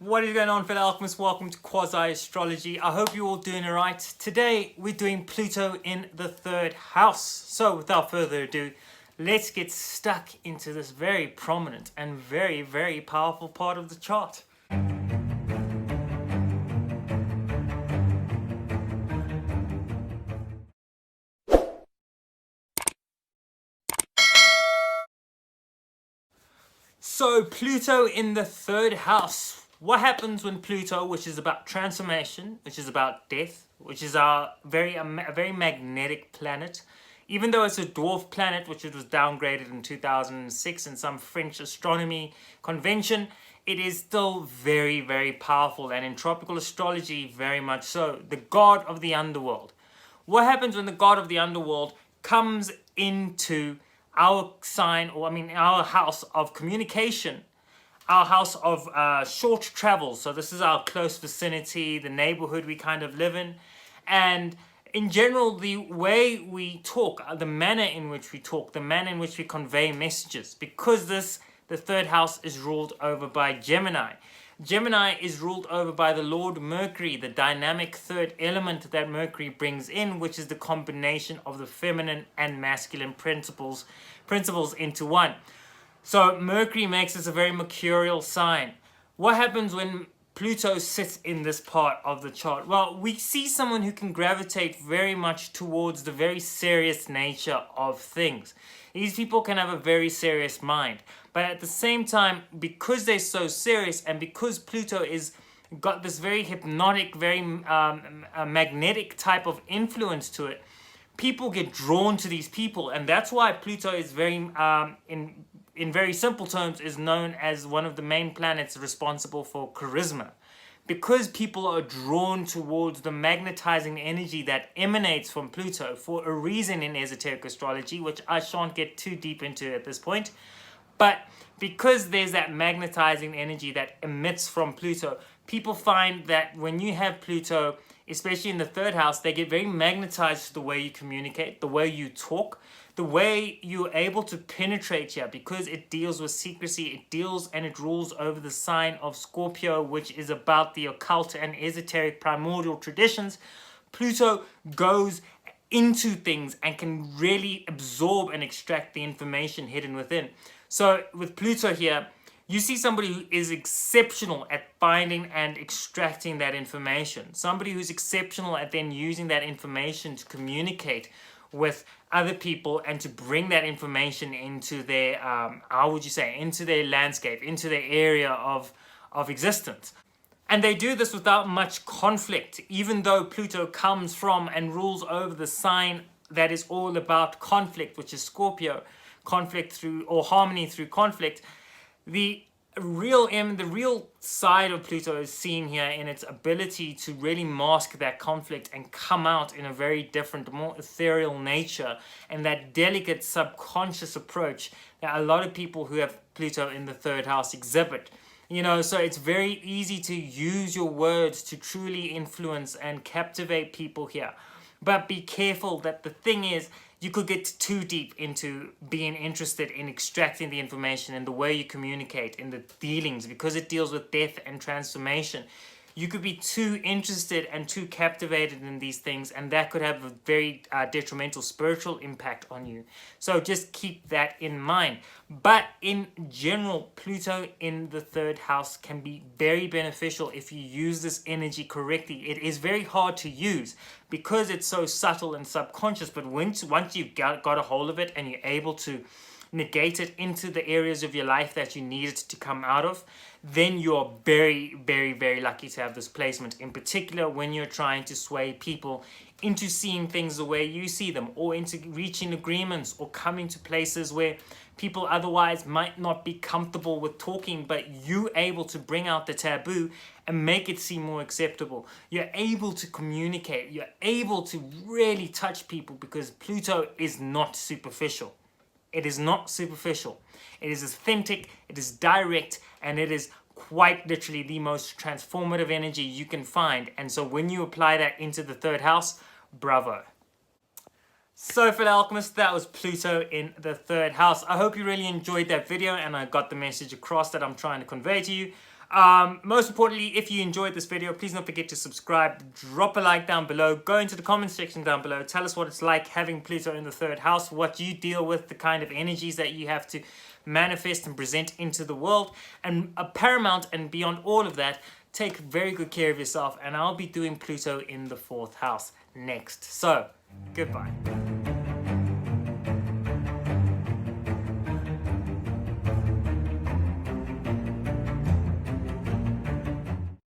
What is going on, fellow alchemists? Welcome to Astrology. I hope you're all doing alright. Today we're doing Pluto in the third house. So without further ado, let's get stuck into this very prominent and very powerful part of the chart. So Pluto in the third house. What happens when Pluto, which is about transformation, which is about death, which is a very magnetic planet, even though it's a dwarf planet, which it was downgraded in 2006 in some French astronomy convention, it is still very powerful, and in tropical astrology, very much so. The god of the underworld. What happens when the god of the underworld comes into our sign, or our house of communication, our house of short travel? So this is our close vicinity, the neighborhood we kind of live in. And in general, the way we talk, the manner in which we talk, the manner in which we convey messages, because the third house is ruled over by Gemini. Gemini is ruled over by the Lord Mercury, the dynamic third element that Mercury brings in, which is the combination of the feminine and masculine principles into one. So Mercury makes us a very mercurial sign. What happens when Pluto sits in this part of the chart? Well, we see someone who can gravitate very much towards the very serious nature of things. These people can have a very serious mind. But at the same time, because they're so serious, and because Pluto is got this very hypnotic, very magnetic type of influence to it, people get drawn to these people. And that's why Pluto is very, in very simple terms, is known as one of the main planets responsible for charisma. Because people are drawn towards the magnetizing energy that emanates from Pluto for a reason in esoteric astrology, which I shan't get too deep into at this point. But because there's that magnetizing energy that emits from Pluto, people find that when you have Pluto, especially in the third house, they get very magnetized to the way you communicate, the way you talk, the way you're able to penetrate here, because it deals with secrecy. It deals and it rules over the sign of Scorpio, which is about the occult and esoteric primordial traditions. Pluto goes into things and can really absorb and extract the information hidden within. So with Pluto here, you see somebody who is exceptional at finding and extracting that information. Somebody who's exceptional at then using that information to communicate with other people and to bring that information into their, into their landscape, into their area of existence. And they do this without much conflict, even though Pluto comes from and rules over the sign that is all about conflict, which is Scorpio. Conflict through, or harmony through conflict. The real side of Pluto is seen here in its ability to really mask that conflict and come out in a very different, more ethereal nature, and that delicate subconscious approach that a lot of people who have Pluto in the third house exhibit. So it's very easy to use your words to truly influence and captivate people here. But be careful that the thing is, you could get too deep into being interested in extracting the information and the way you communicate in the dealings, because it deals with death and transformation. You could be too interested and too captivated in these things, and that could have a very detrimental spiritual impact on you. So just keep that in mind. But in general, Pluto in the third house can be very beneficial if you use this energy correctly. It is very hard to use because it's so subtle and subconscious, but once you've got a hold of it and you're able to negate it into the areas of your life that you need it to come out of, then you're very lucky to have this placement, in particular when you're trying to sway people into seeing things the way you see them, or into reaching agreements, or coming to places where people otherwise might not be comfortable with talking, but you able to bring out the taboo and make it seem more acceptable. You're able to communicate, you're able to really touch people, because Pluto is not superficial. It is not superficial. It is authentic, it is direct, and it is quite literally the most transformative energy you can find. And so when you apply that into the third house, bravo. So for the alchemists, that was Pluto in the third house. I hope you really enjoyed that video and I got the message across that I'm trying to convey to you. Most importantly, if you enjoyed this video, please don't forget to subscribe, drop a like down below, go into the comment section down below, tell us what it's like having Pluto in the third house, what you deal with, the kind of energies that you have to manifest and present into the world, and paramount and beyond all of that, take very good care of yourself, and I'll be doing Pluto in the fourth house next. So, goodbye.